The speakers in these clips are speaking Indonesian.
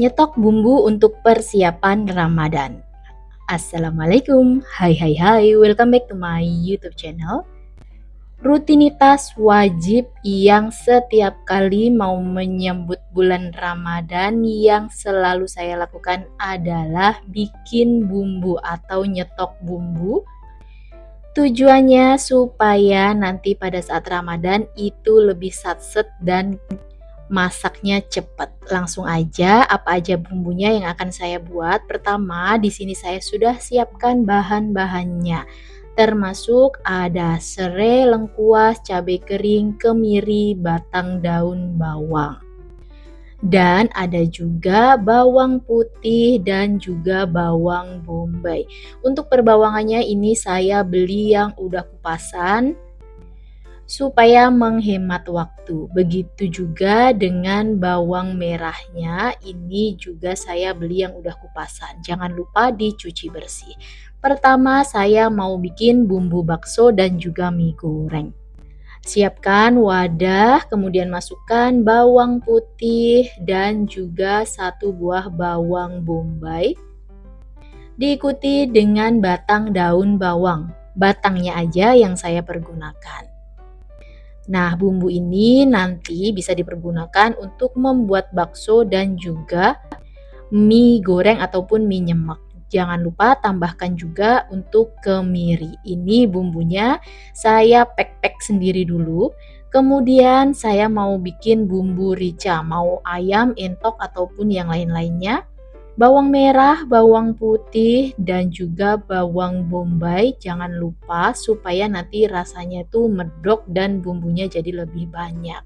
Nyetok bumbu untuk persiapan Ramadan. Assalamualaikum, hai, welcome back to my YouTube channel. Rutinitas wajib yang setiap kali mau menyambut bulan Ramadan yang selalu saya lakukan adalah bikin bumbu atau nyetok bumbu. Tujuannya supaya nanti pada saat Ramadan itu lebih satset dan masaknya cepet. Langsung aja apa aja bumbunya yang akan saya buat. Pertama, di sini saya sudah siapkan bahan-bahannya. Termasuk ada serai, lengkuas, cabai kering, kemiri, batang daun bawang. Dan ada juga bawang putih dan juga bawang bombay. Untuk perbawangannya ini saya beli yang udah kupasan supaya menghemat waktu. Begitu juga dengan bawang merahnya, ini juga saya beli yang udah kupasan. Jangan lupa dicuci bersih. Pertama saya mau bikin bumbu bakso dan juga mie goreng. Siapkan wadah, kemudian masukkan bawang putih dan juga 1 buah bawang bombay. Diikuti dengan batang daun bawang. Batangnya aja yang saya pergunakan. Nah, bumbu ini nanti bisa dipergunakan untuk membuat bakso dan juga mie goreng ataupun mie nyemek. Jangan lupa tambahkan juga untuk kemiri. Ini bumbunya saya pek-pek sendiri dulu. Kemudian saya mau bikin bumbu rica, mau ayam, entok ataupun yang lain-lainnya. Bawang merah, bawang putih, dan juga bawang bombay. Jangan lupa supaya nanti rasanya itu medok dan bumbunya jadi lebih banyak.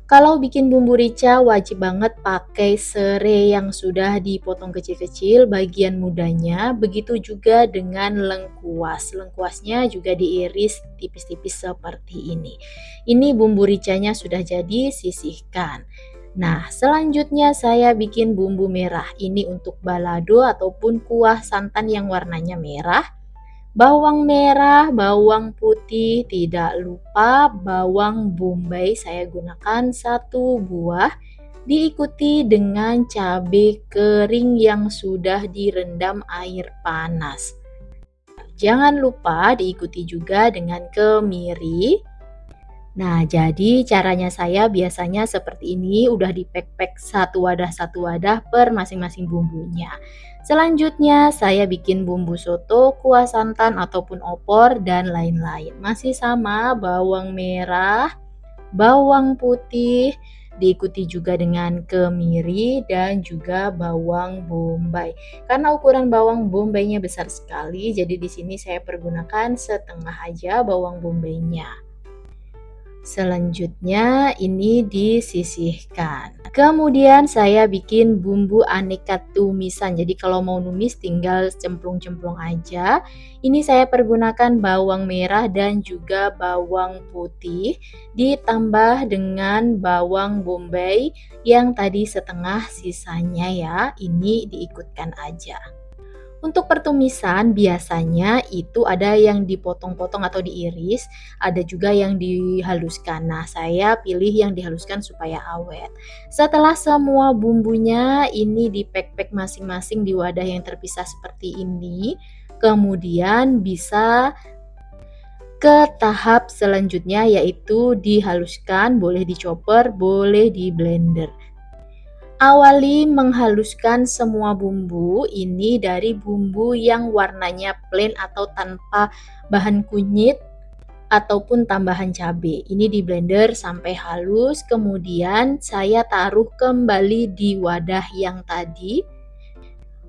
Kalau bikin bumbu rica wajib banget pakai serai yang sudah dipotong kecil-kecil bagian mudanya, begitu juga dengan lengkuas. Lengkuasnya juga diiris tipis-tipis seperti ini. Ini bumbu ricanya sudah jadi, sisihkan. Nah, selanjutnya saya bikin bumbu merah. Ini untuk balado ataupun kuah santan yang warnanya merah. Bawang merah, bawang putih, tidak lupa bawang bombay saya gunakan 1 buah, diikuti dengan cabai kering yang sudah direndam air panas. Jangan lupa diikuti juga dengan kemiri. Nah, jadi caranya saya biasanya seperti ini, udah dipek-pek satu wadah per masing-masing bumbunya. Selanjutnya saya bikin bumbu soto, kuah santan ataupun opor dan lain-lain. Masih sama bawang merah, bawang putih, diikuti juga dengan kemiri dan juga bawang bombay. Karena ukuran bawang bombaynya besar sekali, jadi di sini saya pergunakan setengah aja bawang bombaynya. Selanjutnya ini disisihkan. Kemudian saya bikin bumbu aneka tumisan. Jadi kalau mau numis tinggal cemplung-cemplung aja. Ini saya pergunakan bawang merah dan juga bawang putih ditambah dengan bawang bombay yang tadi setengah, sisanya ya ini diikutkan aja. Untuk pertumisan biasanya itu ada yang dipotong-potong atau diiris, ada juga yang dihaluskan. Nah, saya pilih yang dihaluskan supaya awet. Setelah semua bumbunya ini dipek-pek masing-masing di wadah yang terpisah seperti ini, kemudian bisa ke tahap selanjutnya yaitu dihaluskan, boleh dichopper, boleh di blender. Awali menghaluskan semua bumbu ini dari bumbu yang warnanya plain atau tanpa bahan kunyit ataupun tambahan cabai. Ini di blender sampai halus, kemudian saya taruh kembali di wadah yang tadi.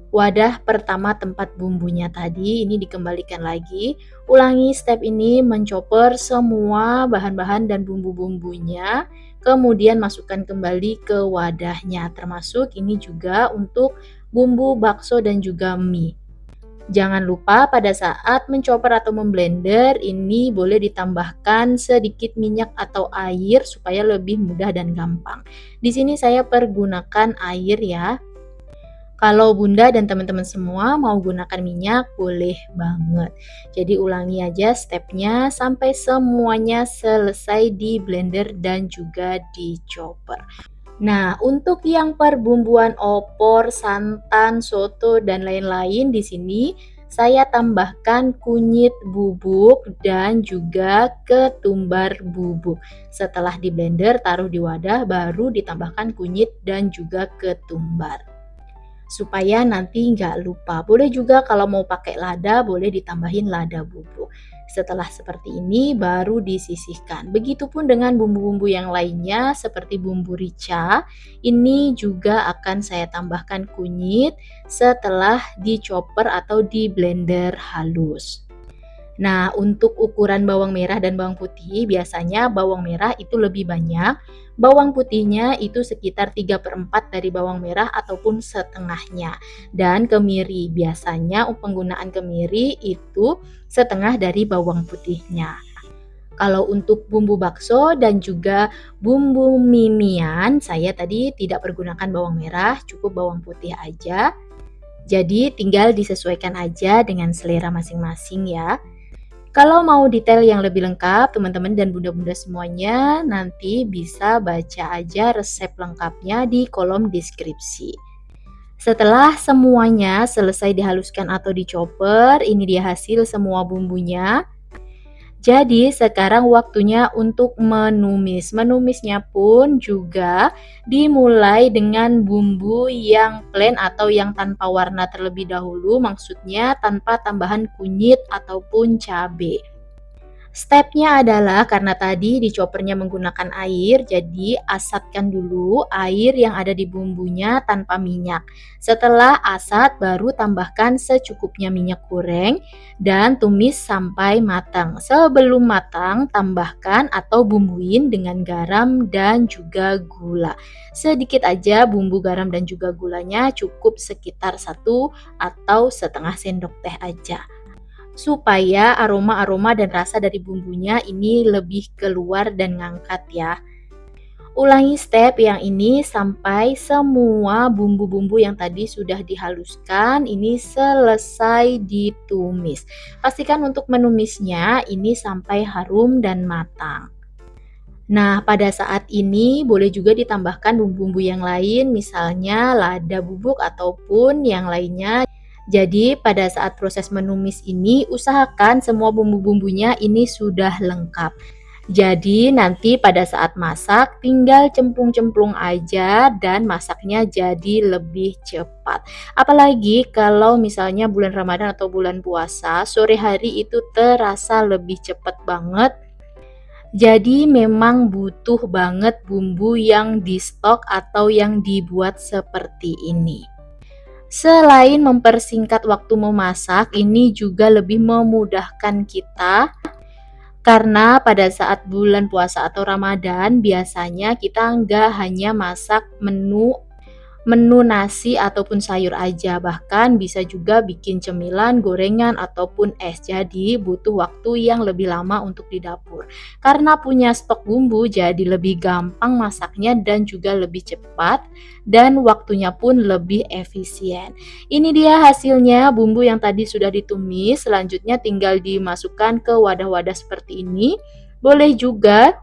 Wadah pertama tempat bumbunya tadi ini dikembalikan lagi. Ulangi step ini, menchopper semua bahan-bahan dan bumbu-bumbunya. Kemudian masukkan kembali ke wadahnya, termasuk ini juga untuk bumbu bakso dan juga mie. Jangan lupa pada saat menchopper atau memblender ini boleh ditambahkan sedikit minyak atau air supaya lebih mudah dan gampang. Di sini saya pergunakan air ya. Kalau Bunda dan teman-teman semua mau gunakan minyak, boleh banget. Jadi ulangi aja stepnya sampai semuanya selesai di blender dan juga di chopper. Nah, untuk yang perbumbuan opor, santan, soto, dan lain-lain di sini saya tambahkan kunyit bubuk dan juga ketumbar bubuk. Setelah di blender, taruh di wadah, baru ditambahkan kunyit dan juga ketumbar. Supaya nanti nggak lupa. Boleh juga kalau mau pakai lada, boleh ditambahin lada bubuk. Setelah seperti ini baru disisihkan. Begitupun dengan bumbu-bumbu yang lainnya seperti bumbu rica. Ini juga akan saya tambahkan kunyit setelah dichopper atau di blender halus. Nah, untuk ukuran bawang merah dan bawang putih, biasanya bawang merah itu lebih banyak, bawang putihnya itu sekitar 3/4 dari bawang merah ataupun setengahnya. Dan kemiri, biasanya penggunaan kemiri itu setengah dari bawang putihnya. Kalau untuk bumbu bakso dan juga bumbu mimian, saya tadi tidak pergunakan bawang merah, cukup bawang putih aja. Jadi tinggal disesuaikan aja dengan selera masing-masing ya. Kalau mau detail yang lebih lengkap, teman-teman dan bunda-bunda semuanya nanti bisa baca aja resep lengkapnya di kolom deskripsi. Setelah semuanya selesai dihaluskan atau dichopper, ini dia hasil semua bumbunya. Jadi sekarang waktunya untuk menumis. Menumisnya pun juga dimulai dengan bumbu yang plain atau yang tanpa warna terlebih dahulu, maksudnya tanpa tambahan kunyit ataupun cabai. Stepnya adalah karena tadi dicopernya menggunakan air, jadi asatkan dulu air yang ada di bumbunya tanpa minyak. Setelah asat, baru tambahkan secukupnya minyak goreng dan tumis sampai matang. Sebelum matang, tambahkan atau bumbuin dengan garam dan juga gula. Sedikit aja bumbu garam dan juga gulanya, cukup sekitar 1 atau setengah sendok teh aja supaya aroma-aroma dan rasa dari bumbunya ini lebih keluar dan ngangkat ya. Ulangi step yang ini sampai semua bumbu-bumbu yang tadi sudah dihaluskan ini selesai ditumis. Pastikan untuk menumisnya ini sampai harum dan matang. Nah, pada saat ini boleh juga ditambahkan bumbu-bumbu yang lain, misalnya lada bubuk ataupun yang lainnya. Jadi, pada saat proses menumis ini, usahakan semua bumbu-bumbunya ini sudah lengkap. Jadi, nanti pada saat masak, tinggal cemplung-cemplung aja dan masaknya jadi lebih cepat. Apalagi kalau misalnya bulan Ramadan atau bulan puasa, sore hari itu terasa lebih cepat banget. Jadi memang butuh banget bumbu yang di stok atau yang dibuat seperti ini. Selain mempersingkat waktu memasak, ini juga lebih memudahkan kita karena pada saat bulan puasa atau Ramadan biasanya kita nggak hanya masak menu nasi ataupun sayur aja, bahkan bisa juga bikin cemilan, gorengan ataupun es. Jadi butuh waktu yang lebih lama untuk di dapur. Karena punya stok bumbu jadi lebih gampang masaknya dan juga lebih cepat dan waktunya pun lebih efisien. Ini dia hasilnya bumbu yang tadi sudah ditumis, selanjutnya tinggal dimasukkan ke wadah-wadah seperti ini. Boleh juga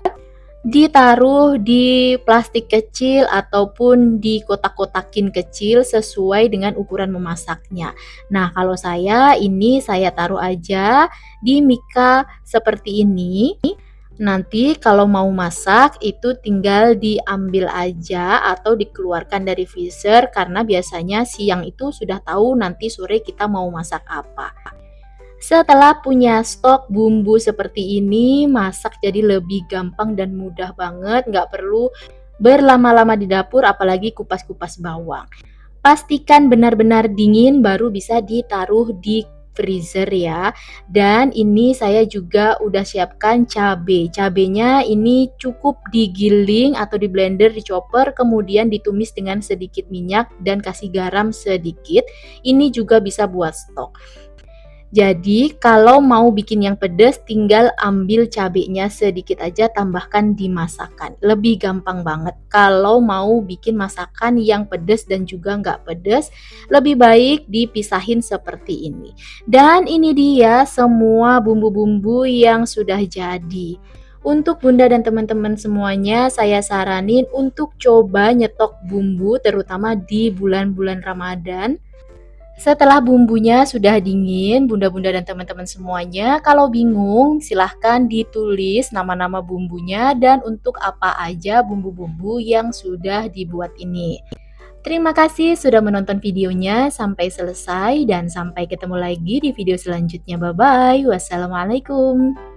ditaruh di plastik kecil ataupun di kotak-kotakin kecil sesuai dengan ukuran memasaknya. Nah, kalau saya ini saya taruh aja di mika seperti ini. Nanti kalau mau masak itu tinggal diambil aja atau dikeluarkan dari freezer karena biasanya siang itu sudah tahu nanti sore kita mau masak apa. Setelah punya stok bumbu seperti ini, masak jadi lebih gampang dan mudah banget, nggak perlu berlama-lama di dapur apalagi kupas-kupas bawang. Pastikan benar-benar dingin baru bisa ditaruh di freezer ya. Dan ini saya juga udah siapkan cabai. Cabenya ini cukup digiling atau di blender, dichopper, kemudian ditumis dengan sedikit minyak dan kasih garam sedikit. Ini juga bisa buat stok. Jadi kalau mau bikin yang pedas tinggal ambil cabenya sedikit aja tambahkan di masakan. Lebih gampang banget. Kalau mau bikin masakan yang pedas dan juga nggak pedas, lebih baik dipisahin seperti ini. Dan ini dia semua bumbu-bumbu yang sudah jadi. Untuk Bunda dan teman-teman semuanya, saya saranin untuk coba nyetok bumbu terutama di bulan-bulan Ramadan. Setelah bumbunya sudah dingin, bunda-bunda dan teman-teman semuanya, kalau bingung silahkan ditulis nama-nama bumbunya dan untuk apa aja bumbu-bumbu yang sudah dibuat ini. Terima kasih sudah menonton videonya sampai selesai dan sampai ketemu lagi di video selanjutnya. Bye-bye. Wassalamualaikum.